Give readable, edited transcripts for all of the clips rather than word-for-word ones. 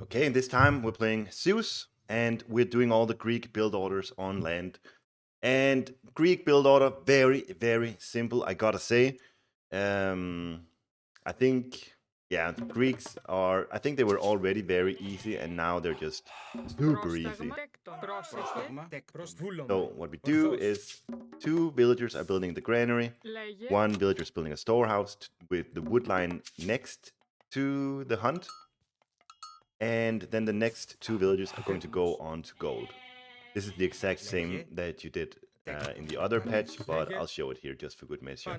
Okay, and this time we're playing Zeus, and we're doing all the Greek build orders on land. And Greek build order, very, very simple, I gotta say. I think, yeah, the Greeks are, I think they were already very easy, and now they're just super easy. So what we do is 2 villagers are building the granary, 1 villager is building a storehouse with the wood line next to the hunt. And then the next 2 villages are going to go on to gold. This is the exact same that you did in the other patch, but I'll show it here just for good measure.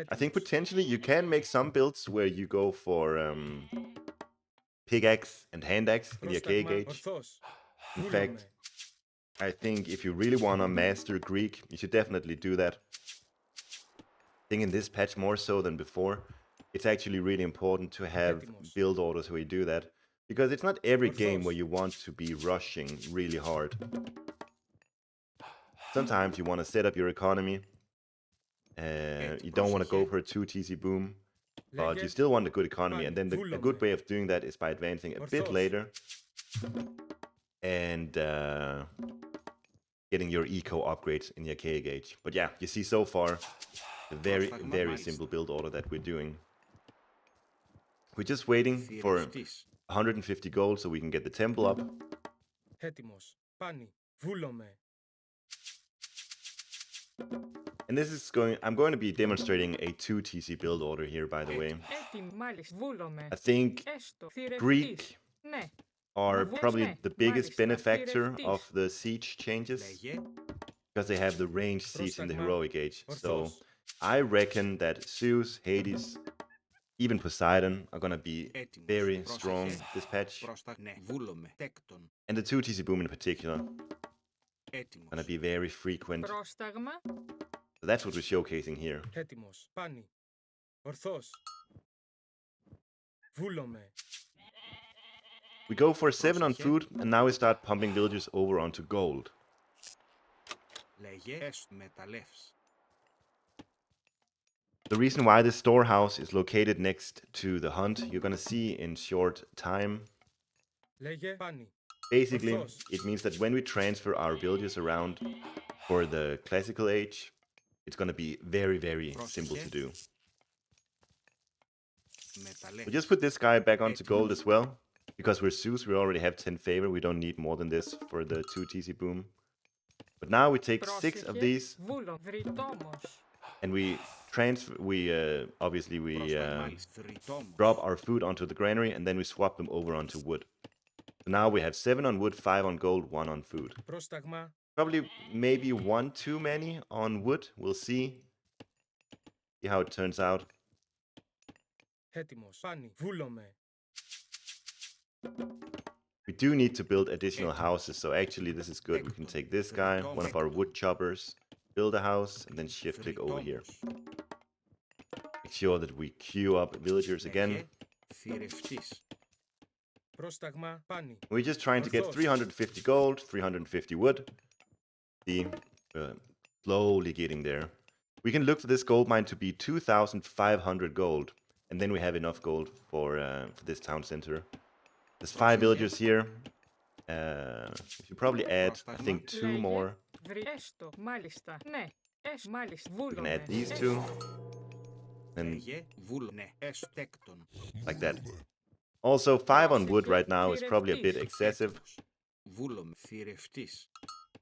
I think potentially you can make some builds where you go for pickaxe and hand axe in the arcade gauge. In fact, I think if you really want to master Greek, you should definitely do that. I think in this patch more so than before, it's actually really important to have build orders where you do that. Because it's not every game where you want to be rushing really hard. Sometimes you want to set up your economy. You don't want to go for a 2 TC boom. But you still want a good economy. And then a good way of doing that is by advancing a bit later. And getting your eco upgrades in the arcade gauge. But yeah, you see so far a very, very simple build order that we're doing. We're just waiting for 150 gold so we can get the temple up. And this is I'm going to be demonstrating a 2 TC build order here, by the way. I think Greek are probably the biggest benefactor of the siege changes, because they have the range siege in the heroic age. So I reckon that Zeus, Hades, even Poseidon are gonna be very strong this patch. And the 2 TC boom in particular gonna be very frequent. So that's what we're showcasing here. We go for 7 on food, and now we start pumping villagers over onto gold. The reason why this storehouse is located next to the hunt, you're gonna see in short time. Basically, it means that when we transfer our villagers around for the classical age, it's gonna be very, very simple to do. We just put this guy back onto gold as well. Because we're Zeus, we already have 10 favor. We don't need more than this for the 2 TC boom. But now we take 6 of these. And we transfer, obviously drop our food onto the granary, and then we swap them over onto wood. So now we have 7 on wood, 5 on gold, 1 on food. Probably maybe 1 too many on wood. We'll see how it turns out. We do need to build additional houses, so actually this is good. We can take this guy, one of our wood choppers, build a house, and then shift click over here. Make sure that we queue up villagers again. We're just trying to get 350 gold, 350 wood. See, slowly getting there. We can look for this gold mine to be 2,500 gold, and then we have enough gold for this town center. There's 5 villagers here. We should probably add, I think, 2 more. We can add these 2. And like that. Also, 5 on wood right now is probably a bit excessive.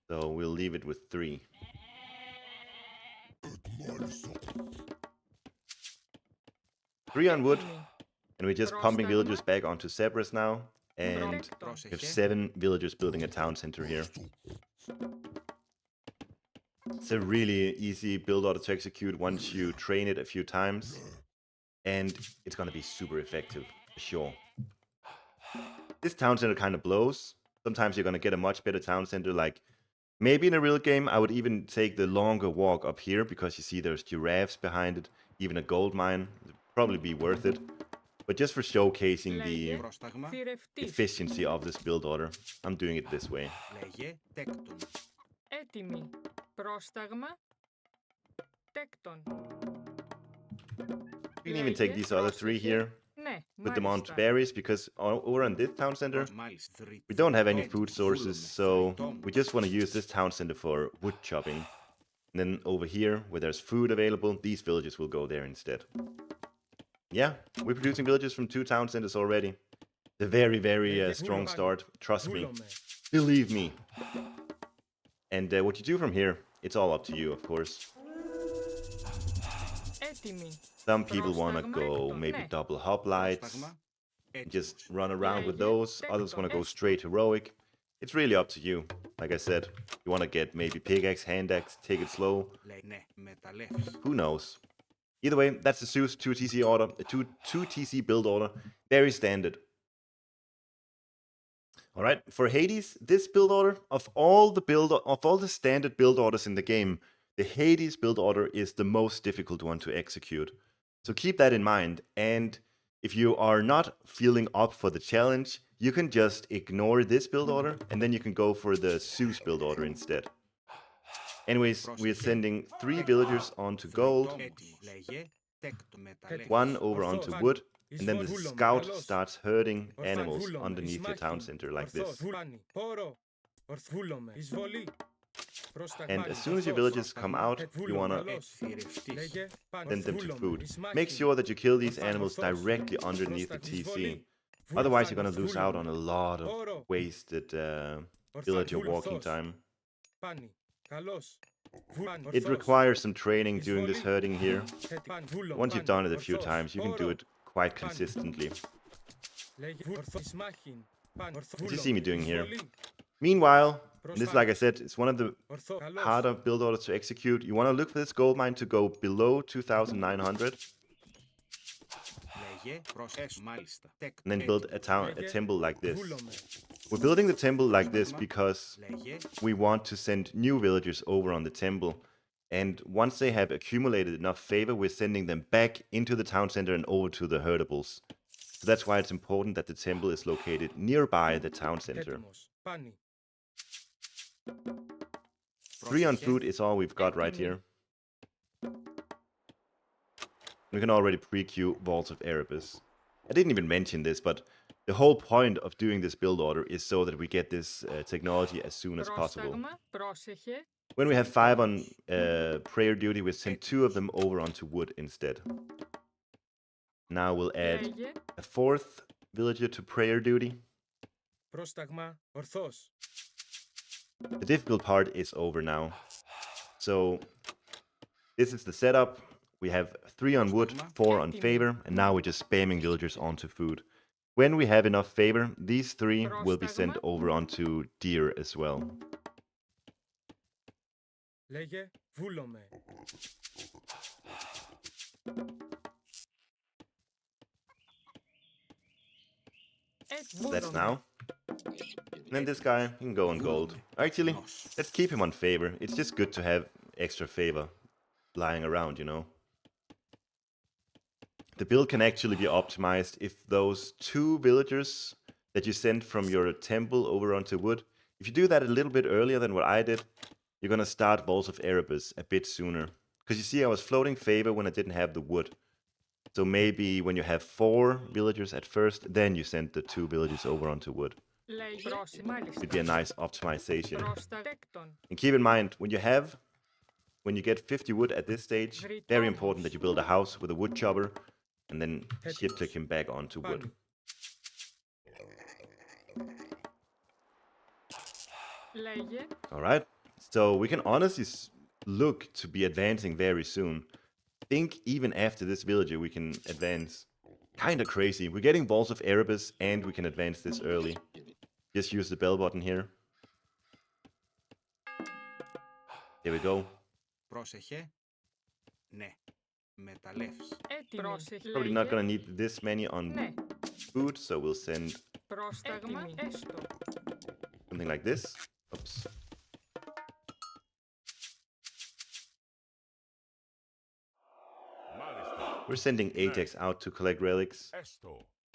So we'll leave it with 3. Three on wood. And we're just pumping villagers back onto Cerberus now. And we have 7 villagers building a town center here. It's a really easy build order to execute once you train it a few times. And it's going to be super effective, for sure. This town center kind of blows. Sometimes you're going to get a much better town center. Like, maybe in a real game, I would even take the longer walk up here, because you see there's giraffes behind it. Even a gold mine would probably be worth it. But just for showcasing the efficiency of this build order, I'm doing it this way. You can even take these other 3 here. put them onto berries, because over on this town center, we don't have any food sources, so we just want to use this town center for wood chopping. And then over here, where there's food available, these villages will go there instead. Yeah, we're producing villages from 2 town centers already. A very, very strong start. Trust me. Believe me. And what you do from here, it's all up to you, of course. Some people want to go maybe double hoplites, just run around with those. Others want to go straight heroic. It's really up to you. Like I said, you want to get maybe pickaxe, hand axe, take it slow. Who knows? Either way, that's the Zeus 2 TC order, a 2 TC build order. Very standard. Alright, for Hades, this build order, of all the standard build orders in the game, the Hades build order is the most difficult one to execute. So keep that in mind, and if you are not feeling up for the challenge, you can just ignore this build order, and then you can go for the Zeus build order instead. Anyways, we're sending 3 villagers onto gold, 1 over onto wood, and then the scout starts herding animals underneath your town center like this. And as soon as your villagers come out, you want to send them to food. Make sure that you kill these animals directly underneath the TC. Otherwise, you're going to lose out on a lot of wasted villager walking time. It requires some training doing this herding here. Once you've done it a few times, you can do it quite consistently. As you see me doing here. Meanwhile, and this, like I said, it's one of the harder build orders to execute. You want to look for this gold mine to go below 2,900. And then build a temple like this. We're building the temple like this because we want to send new villagers over on the temple. And once they have accumulated enough favor, we're sending them back into the town center and over to the herdables. So that's why it's important that the temple is located nearby the town center. 3 on food is all we've got right here. We can already pre-queue Vaults of Erebus. I didn't even mention this, but the whole point of doing this build order is so that we get this technology as soon as possible. When we have 5 on prayer duty, we send 2 of them over onto wood instead. Now we'll add a 4th villager to prayer duty. The difficult part is over now. So this is the setup. We have 3 on wood, 4 on favor, and now we're just spamming villagers onto food. When we have enough favor, these 3 will be sent over onto deer as well. That's now. And then this guy can go on gold. Actually, let's keep him on favor. It's just good to have extra favor lying around, you know. The build can actually be optimized if those 2 villagers that you send from your temple over onto wood, if you do that a little bit earlier than what I did, you're gonna start Vaults of Erebus a bit sooner. Because you see, I was floating favor when I didn't have the wood. So maybe when you have 4 villagers at first, then you send the 2 villagers over onto wood. It'd be a nice optimization. And keep in mind, when you get 50 wood at this stage, very important that you build a house with a wood chopper and then shift click him back onto wood. Alright, so we can honestly look to be advancing very soon. I think even after this villager we can advance. Kinda crazy. We're getting Vaults of Erebus and we can advance this early. Just use the bell button here. There we go. Probably not gonna need this many on food, so we'll send something like this. Oops. We're sending Ajax out to collect relics.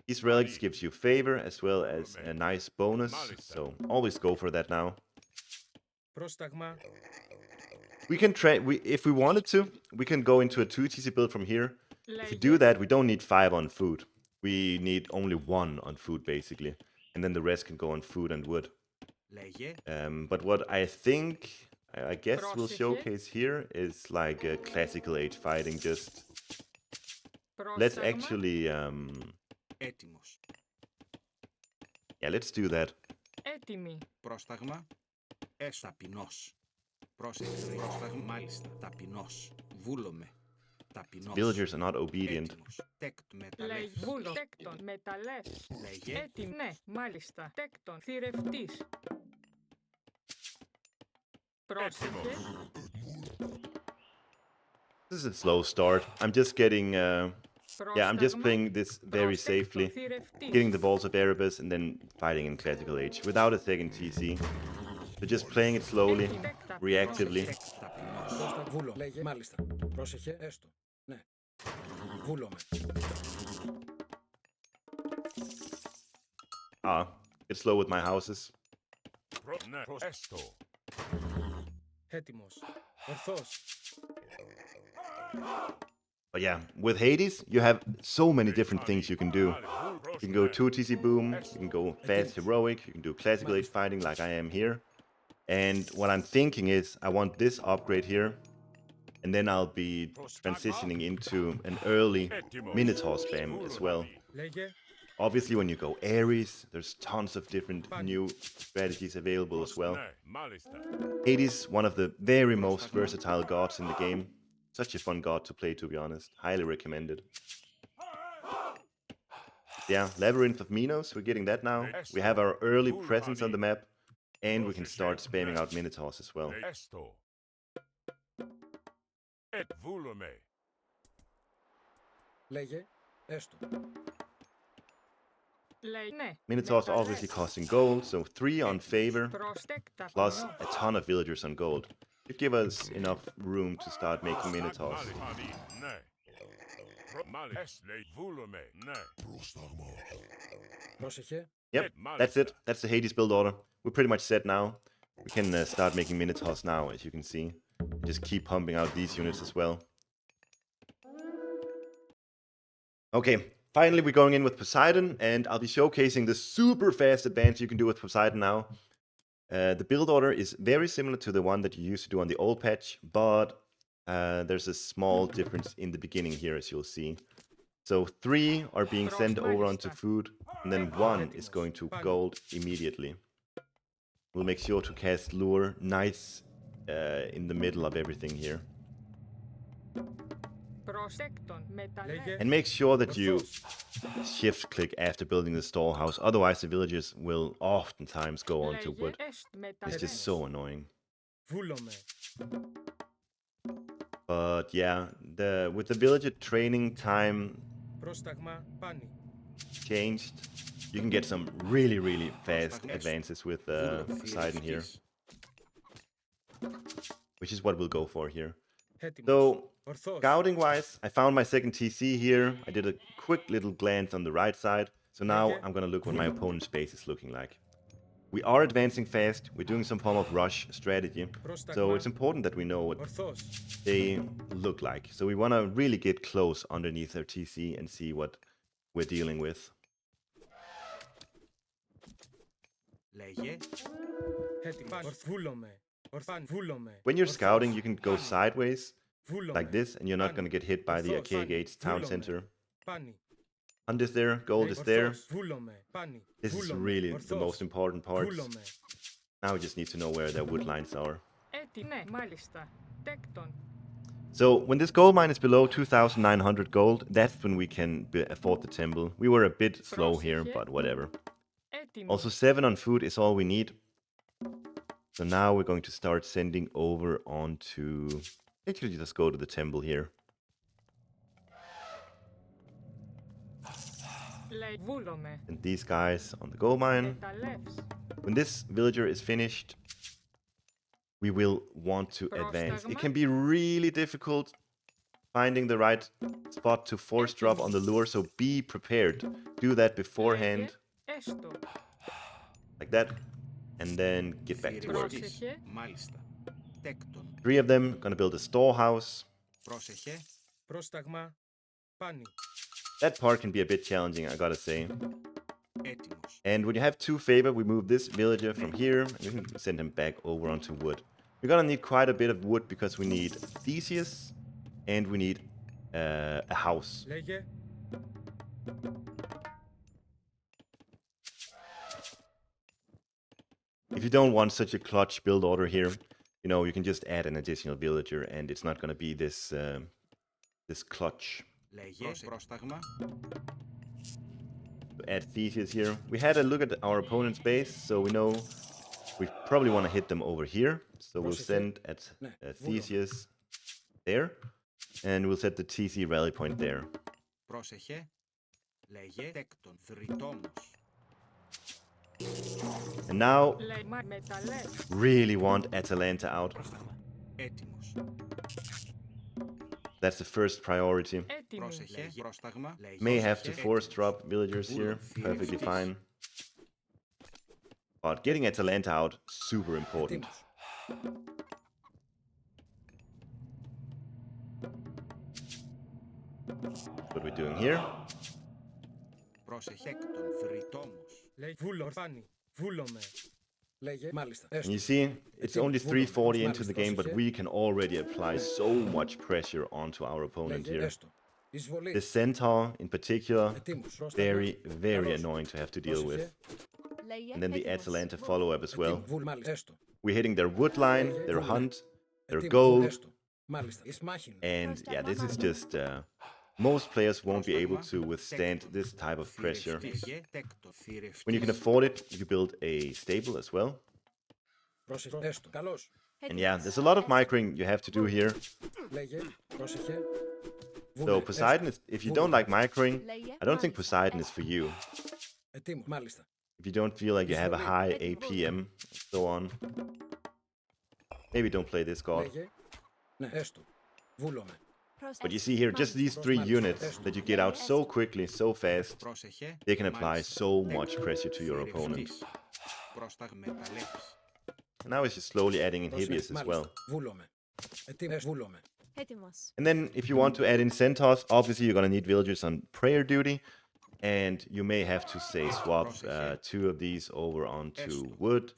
These relics gives you favor as well as a nice bonus, so always go for that now. We can if we wanted to, we can go into a 2 TC build from here. If we do that, we don't need 5 on food. we need only 1 on food, basically. And then the rest can go on food and wood. But what I think, I guess we'll showcase here is like a classical age fighting. Just let's actually, yeah, let's do that. Πρόσταγμα, ταπεινός. Πρόσεξε, πρόσταγμα, μάλιστα, ταπεινός. Βούλομαι, ταπεινός. Villagers are not obedient. Λέει βούλο, τέκτον, μεταλλές. Λέγε. Έτοιμο, ναι, μάλιστα, τέκτον, θηρευτής. Πρόσεχε. This is a slow start. I'm just getting, yeah, I'm just playing this very safely, getting the balls of Erebus and then fighting in classical age without a second TC. So just playing it slowly, reactively. Get slow with my houses. But yeah, with Hades, you have so many different things you can do. You can go 2 TC boom, you can go fast heroic, you can do classical age fighting like I am here. And what I'm thinking is, I want this upgrade here, and then I'll be transitioning into an early Minotaur spam as well. Obviously, when you go Ares, there's tons of different new strategies available as well. Hades, one of the very most versatile gods in the game. Such a fun god to play, to be honest. Highly recommended. Yeah, Labyrinth of Minos, we're getting that now. We have our early presence on the map, and we can start spamming out Minotaurs as well. Minotaurs are obviously costing gold, so 3 on favor, plus a ton of villagers on gold. Should give us enough room to start making Minotaurs. Yep, that's it. That's the Hades build order. We're pretty much set now. We can start making Minotaurs now, as you can see. Just keep pumping out these units as well. Okay, finally we're going in with Poseidon, and I'll be showcasing the super fast advance you can do with Poseidon now. The build order is very similar to the one that you used to do on the old patch, but there's a small difference in the beginning here, as you'll see. So 3 are being sent over onto food, and then 1 is going to gold immediately. We'll make sure to cast Lure nice in the middle of everything here. And make sure that you shift click after building the storehouse, otherwise the villagers will oftentimes go onto wood. It's just so annoying. But yeah, with the villager training time changed, you can get some really fast advances with Poseidon here, which is what we'll go for here. So, scouting wise, I found my second TC here. I did a quick little glance on the right side. So now I'm gonna look what my opponent's base is looking like. We are advancing fast. We're doing some form of rush strategy. So it's important that we know what they look like. So we wanna really get close underneath their TC and see what we're dealing with. When you're scouting, you can go sideways like this, and you're not going to get hit by the Archaic Gates town center. Hunt is there, gold is there. This is really the most important part. Now we just need to know where their wood lines are. So when this gold mine is below 2,900 gold, that's when we can afford the temple. We were a bit slow here, but whatever. Also 7 on food is all we need. So now we're going to start sending over onto... Actually, just go to the temple here. And these guys on the gold mine. When this villager is finished, we will want to advance. It can be really difficult finding the right spot to force drop on the lure, so be prepared. Do that beforehand. Like that. And then get back to work. 3 of them gonna build a storehouse. that part can be a bit challenging, I gotta say. And when you have 2 favor, we move this villager from here, and we can send him back over onto wood. We're gonna need quite a bit of wood because we need Theseus, and we need a house. If you don't want such a clutch build order here, you know, you can just add an additional villager, and it's not gonna be this this clutch. Add Theseus here. We had a look at our opponent's base, so we know we probably want to hit them over here. So we'll send at Theseus there, and we'll set the TC rally point there. And now, really want Atalanta out. That's the first priority. May have to force drop villagers here, perfectly fine. But getting Atalanta out, super important. What we're doing here. And you see, it's only 340 into the game, but we can already apply so much pressure onto our opponent here. The Centaur, in particular, very, very annoying to have to deal with. And then the Atalanta follow-up as well. We're hitting their wood line, their hunt, their gold. And yeah, this is just... most players won't be able to withstand this type of pressure. When you can afford it, you can build a stable as well. And yeah, there's a lot of microing you have to do here. So Poseidon, if you don't like microing, I don't think Poseidon is for you. If you don't feel like you have a high APM, and so on, maybe don't play this god. But you see here, just these 3 units that you get out so quickly, so fast, they can apply so much pressure to your opponent. And now it's just slowly adding in Hibius as well. And then if you want to add in Centaurs, obviously you're gonna need villagers on prayer duty. And you may have to, say, swap 2 of these over onto wood.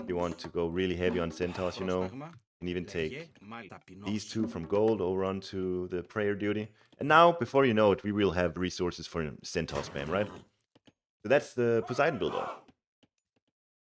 If you want to go really heavy on Centaurs, you know. And even take these 2 from gold over onto the prayer duty. And now, before you know it, we will have resources for Centaur spam, right? So that's the Poseidon build-up.